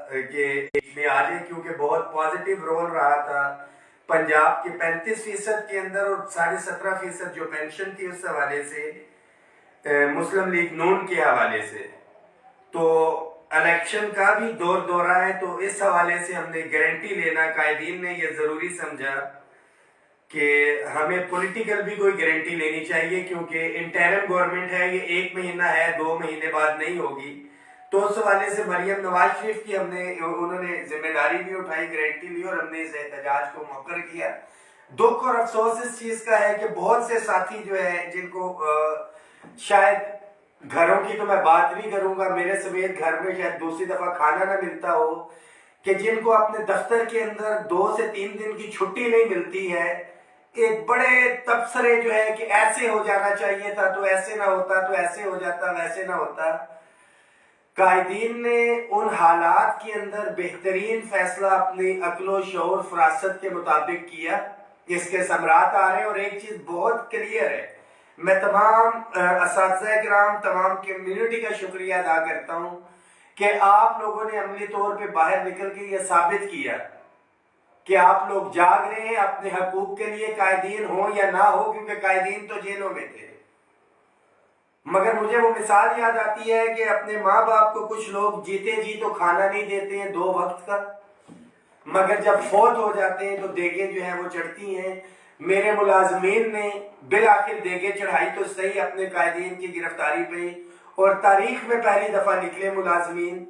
के में आ जाए, क्योंकि बहुत पॉजिटिव रोल रहा था पंजाब के 35% के अंदर और 17.5% जो पेंशन थी उस हवाले से मुस्लिम लीग नून के हवाले से। तो इलेक्शन का भी दौर दौरा है, तो इस हवाले से हमने गारंटी लेना, कायदीन ने यह जरूरी समझा कि हमें पॉलिटिकल भी कोई गारंटी लेनी चाहिए, क्योंकि इंटरिम गवर्नमेंट है, ये 1 महीना है, 2 महीने बाद नहीं होगी। तो उस हवाले से मरियम नवाज शरीफ की उन्होंने जिम्मेदारी भी उठाई, गारंटी ली और हमने इस एहतजाज को मुकर किया। दुख और अफसोस इस चीज का है कि बहुत से साथी जो है जिनको शायद घरों की तो मैं बात नहीं करूंगा, मेरे समेत घर में शायद दूसरी दफा खाना ना मिलता हो, कि जिनको अपने दफ्तर के अंदर 2 से 3 दिन की छुट्टी नहीं मिलती है, एक बड़े तबसरे जो है कि ऐसे हो जाना चाहिए था, तो ऐसे ना होता, तो ऐसे हो जाता, वैसे ना होता। कायदीन ने उन हालात के अंदर बेहतरीन फैसला अपनी अक्लो शऊर फरासत के मुताबिक किया, इसके समरात आ रहे हैं। और एक चीज बहुत क्लियर है, मैं तमाम असातिज़ा किराम, तमाम कम्युनिटी का शुक्रिया अदा करता हूं कि आप लोगों ने अमली तौर पे बाहर निकल के यह साबित किया कि आप लोग जाग रहे हैं अपने हकूक के लिए, कायदीन हो या ना हो, क्योंकि कायदीन तो जेलों में थे। मगर मुझे वो मिसाल याद आती है कि अपने माँ बाप को कुछ लोग जीते जी तो खाना नहीं देते हैं 2 वक्त का, मगर जब फौत हो जाते हैं तो देगे जो है वो चढ़ती हैं। मेरे मुलाजमीन ने बिल आखिर देगे चढ़ाई तो सही अपने कायदीन की गिरफ्तारी पे, और तारीख में पहली दफा निकले मुलाजमीन।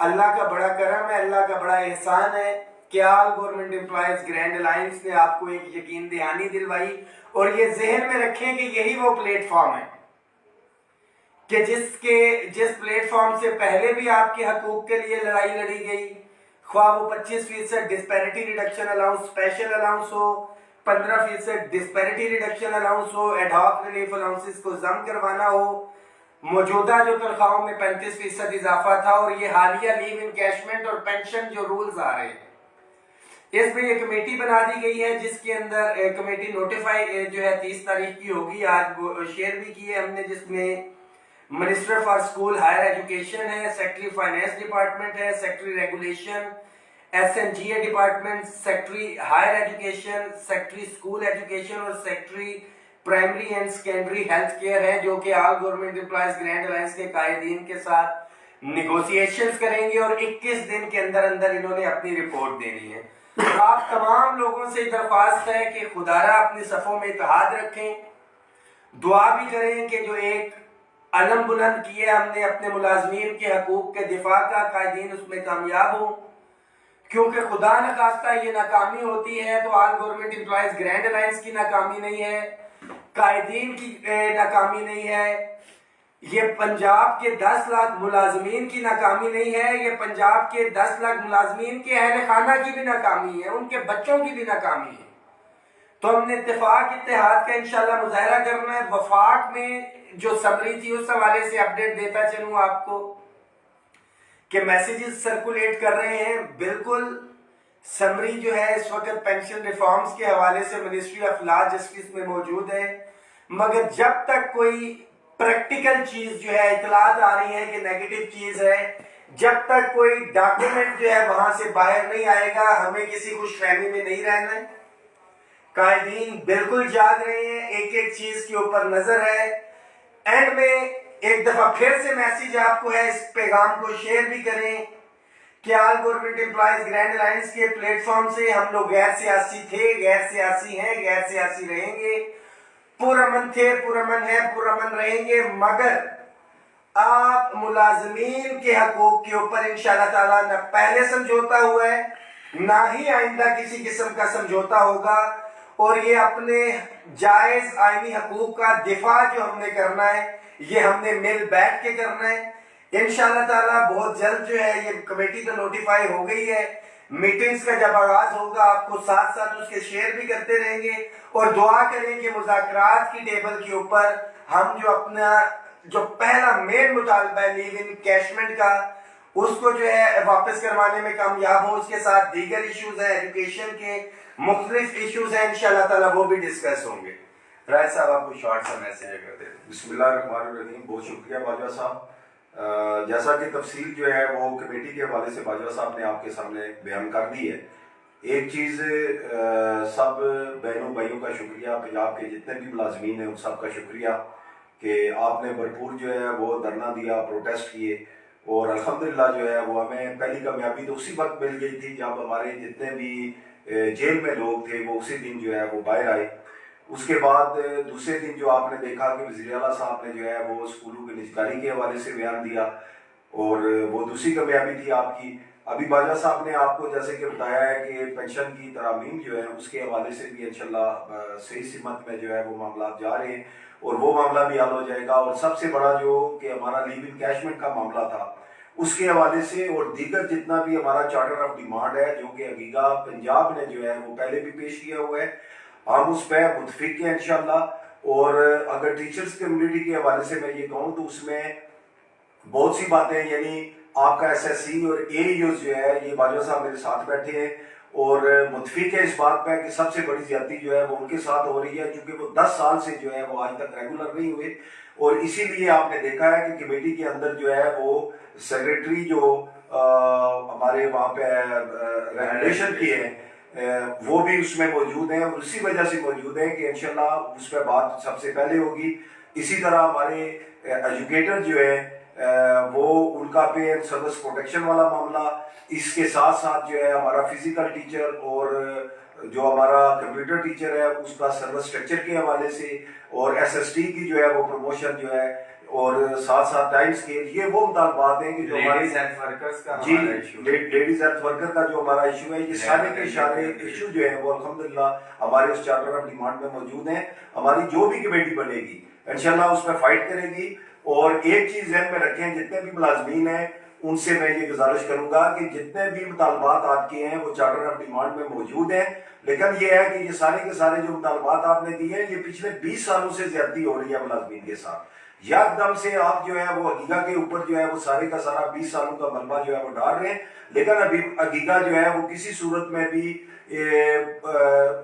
अल्लाह का बड़ा करम है, अल्लाह का बड़ा एहसान है कि all government employees grand alliance ने आपको एक यकीन दहानी दिलवाई। और ये जहन में रखें कि यही वो प्लेटफॉर्म है कि जिस प्लेटफॉर्म से पहले भी आपके हकूक के लिए लड़ाई लड़ी गई, ख्वाह वो 25% disparity reduction allowance special allowance हो, 15% डिस्पैरिटी रिडक्शन अलाउंस हो, एडहॉक रिलीफ अलाउंसेस को जम करवाना हो, मौजूदा जो तनख्वाहों में 35% इजाफा था, और ये हालिया लीव इनकैशमेंट और पेंशन जो रूल्स आ रहे हैं, इसमें ये कमेटी बना दी गई है, जिसके अंदर कमेटी नोटिफाई जो है 30 तारीख की होगी। आज वो शेयर भी की है हमने, जिसमें minister for school higher education है, सेक्रेटरी फाइनेंस डिपार्टमेंट है, secretary regulation SNGA department, secretary higher education, secretary school education और secretary primary and secondary health care है, जो कि all government employees grand alliance के कायदीन के साथ निगोशिएशंस करेंगे और 21 दिन के अंदर अंदर इन्होंने अपनी रिपोर्ट देनी है। आप तमाम लोगों से दरख्वास्त है कि खुदारा अपनी सफों में इत्तेहाद रखें, दुआ भी करें कि जो एक अलम बुलंद किए हमने अपने मुलाजमीन के हकूक के दिफा का, कायदीन उसमें कामयाब हो, क्योंकि खुदा न खास्ता ये नाकामी होती है तो all government employees grand alliance की नाकामी नहीं है, कायदीन की नाकामी नहीं है, ये पंजाब के 10 लाख मुलाजमीन की नाकामी नहीं है, ये पंजाब के 10 लाख मुलाजमीन के अहल खाना की भी नाकामी है, उनके बच्चों की भी नाकामी है। तो हमने इत्तेफाक इत्तेहाद का इंशाल्लाह मुजाहरा करना है। वफाक में जो समरी थी उस हवाले से अपडेट देता चलूं आपको कि मैसेजेस सर्कुलेट कर रहे हैं। बिल्कुल समरी जो है इस वक्त पेंशन रिफॉर्म्स के हवाले से मिनिस्ट्री ऑफ लॉ जस्टिस में मौजूद है, मगर जब तक कोई प्रैक्टिकल चीज जो है इतलात आ रही है कि नेगेटिव चीज है, जब तक कोई डॉक्यूमेंट जो है वहां से बाहर नहीं आएगा, हमें किसी खुशफहमी में नहीं रहना है। कायदीन बिल्कुल जाग रहे हैं, एक एक चीज के ऊपर नजर है। एंड में एक दफा फिर से मैसेज आपको है, इस पैगाम को शेयर भी करें कि all government employees grand alliance के प्लेटफॉर्म से हम लोग गैर सियासी थे, गैर सियासी हैं, गैर सियासी रहेंगे, पुरअमन थे, पुरअमन है, पुरअमन रहेंगे, मगर आप मुलाजमीन के हकूक के ऊपर इंशाअल्लाह ताला न पहले समझौता हुआ है, ना ही आइंदा किसी किस्म का समझौता होगा। और ये अपने जायज आईनी हकूक का दिफा जो हमने करना है, ये हमने मिल बैठ के करना है इंशाअल्लाह ताला। बहुत जल्द जो है ये कमेटी तो नोटिफाई हो गई है, मीटिंग्स का जब आगाज होगा आपको साथ साथ उसके शेयर भी करते रहेंगे, और दुआ करें कि मुज़ाकरात की टेबल के ऊपर हम जो अपना जो पहला मेन मुतालबा है लीव इनकैशमेंट का, उसको जो है वापस करवाने में कामयाब हो। उसके साथ दीगर इश्यूज है, एजुकेशन के मुख्तलिफ इश्यूज है, इंशाअल्लाह ताला वो भी डिस्कस होंगे। राय साहब आपको शॉर्ट सा मैसेज कर देते हैं। बिस्मिल्लाहिर्रहमानिर्रहीम। बहुत शुक्रिया बाजा साहब। जैसा कि तफसील जो है वो कमेटी के हवाले से बाजवा साहब ने आपके सामने बयान कर दी है। एक चीज़ सब बहनों भाइयों का शुक्रिया, पंजाब के जितने भी मुलाजमीन हैं उन सब का शुक्रिया कि आपने भरपूर जो है वो धरना दिया, प्रोटेस्ट किए, और अल्हम्दुलिल्लाह जो है वो हमें पहली कामयाबी तो उसी वक्त मिल गई थी जब हमारे जितने भी जेल में लोग थे वो उसी दिन जो है वो बाहर आए। उसके बाद दूसरे दिन जो आपने देखा कि वज़ीर आला साहब ने जो है वो स्कूलों की निजकारी के हवाले से बयान दिया, और वो दूसरी कामयाबी थी आपकी। अभी बाजवा साहब ने आपको जैसे कि बताया है कि पेंशन की तरामीम जो है उसके हवाले से भी इंशाल्लाह सही सिमत में जो है वो मामला जा रहे हैं, और वो मामला भी हल हो जाएगा। और सबसे बड़ा जो कि हमारा लीव इनकैशमेंट का मामला था उसके हवाले से, और दीगर जितना भी हमारा चार्टर ऑफ डिमांड है जो कि अगीगा पंजाब ने जो है वो पहले भी पेश किया हुआ है, हम उस पर मुतफिक हैं इंशाल्लाह। और अगर टीचर्स कम्युनिटी के हवाले से मैं ये कहूँ तो उसमें बहुत सी बातें, यानी आपका एसएससी और एईओ जो है, ये बाजवा साहब मेरे साथ बैठे हैं और मुतफिक है इस बात पर कि सबसे बड़ी ज्यादती जो है वो उनके साथ हो रही है, क्योंकि वो 10 साल से जो है वो आज तक रेगुलर नहीं हुए। और इसीलिए आपने देखा है कि कमेटी के अंदर जो है वो सेक्रेटरी जो हमारे वहाँ पे रेगुलेशन की है वो भी उसमें मौजूद है, और उसी वजह से मौजूद है कि इंशाल्लाह उस पर बात सबसे पहले होगी। इसी तरह हमारे एजुकेटर जो है वो उनका पे सर्विस प्रोटेक्शन वाला मामला, इसके साथ साथ जो है हमारा फिजिकल टीचर और जो हमारा कंप्यूटर टीचर है उसका सर्विस स्ट्रक्चर के हवाले से, और एसएसटी की जो है वो प्रमोशन जो है, और साथ साथ टाइम स्केल, ये वो मुतालबात हैं कि जो लेडीज हेल्थ वर्कर्स का जी लेडीज हेल्थ वर्कर का जो हमारा इशू है, ये सारे के सारे इशू जो है वो अल्हम्दुलिल्लाह हमारे उस चार्टर ऑफ डिमांड में मौजूद हैं। हमारी जो भी कमेटी बनेगी इंशाल्लाह उस पर फाइट करेगी। और एक चीज ध्यान में रखें, जितने भी मुलाजमीन हैं उनसे मैं ये गुजारिश करूंगा कि जितने भी मुतालबात आपके हैं वो चार्टर ऑफ डिमांड में मौजूद हैं, लेकिन ये है कि ये सारे के सारे जो मुतालबात आपने दिए हैं ये पिछले 20 सालों से ज्यादती हो रही है मुलाजमीन के साथ। एकदम से आप जो है वो अगीगा के ऊपर जो है वो सारे का सारा 20 सालों का मलबा जो है वो डाल रहे हैं, लेकिन अभी अगीगा जो है वो किसी सूरत में भी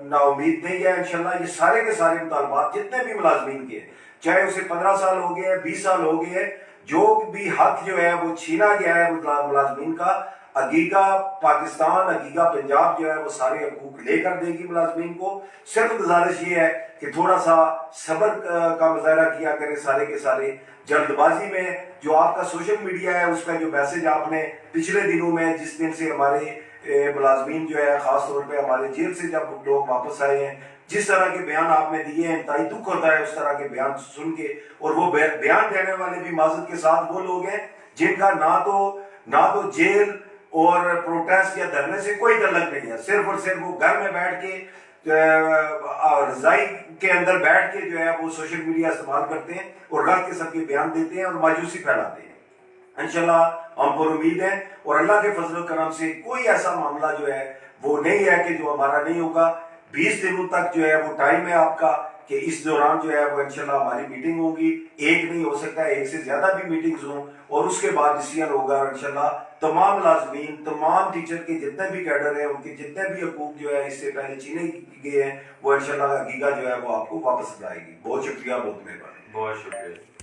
नाउमीद नहीं है। इंशाल्लाह ये सारे के सारे मुतालबात जितने भी मुलाजमीन के, चाहे उसे 15 साल हो गए, 20 साल हो गए, जो भी हक जो है वो छीना गया है मुलाजमीन का, अगीगा पाकिस्तान, अगीगा पंजाब जो है वो सारे हकूक लेकर देगी मुलाजमीन को। सिर्फ गुजारिश ये है कि थोड़ा सा सब्र का मुजाहरा किया करें सारे के सारे। जल्दबाजी में जो आपका सोशल मीडिया है उस पर जो मैसेज आपने पिछले दिनों में, जिस दिन से हमारे मुलाजमीन जो है खास तौर पर हमारे जेल से जब लोग वापस आए हैं, जिस तरह के बयान आपने दिए हैं, इंतहाई दुख होता है उस तरह के बयान सुन के। और वो बयान देने वाले भी माजरत के साथ वो लोग हैं जिनका ना तो जेल और प्रोटेस्ट या धरने से कोई तल्लक नहीं है, सिर्फ और सिर्फ वो घर में बैठ के रजाई के अंदर बैठ के जो है वो सोशल मीडिया इस्तेमाल करते हैं और गलत किस्म के बयान देते हैं और मायूसी फैलाते हैं। इंशाल्लाह हम पर उम्मीद है और अल्लाह के फजल करम से कोई ऐसा मामला जो है वो नहीं है कि जो हमारा नहीं होगा। 20 दिनों तक जो है वो टाइम है आपका कि इस दौरान जो है वो इंशाल्लाह हमारी मीटिंग होगी। एक नहीं हो सकता है, एक से ज्यादा भी मीटिंग्स हों, और उसके बाद डिसीजन होगा। इंशाल्लाह तमाम लाजमीन, तमाम टीचर के जितने भी कैडर है, उनके जितने भी हकूक जो है इससे पहले छीने गए हैं वो इंशाल्लाह हकीका जो है वो आपको वापस लाएगी। बहुत शुक्रिया, बहुत मेहरबानी। बहुत शुक्रिया।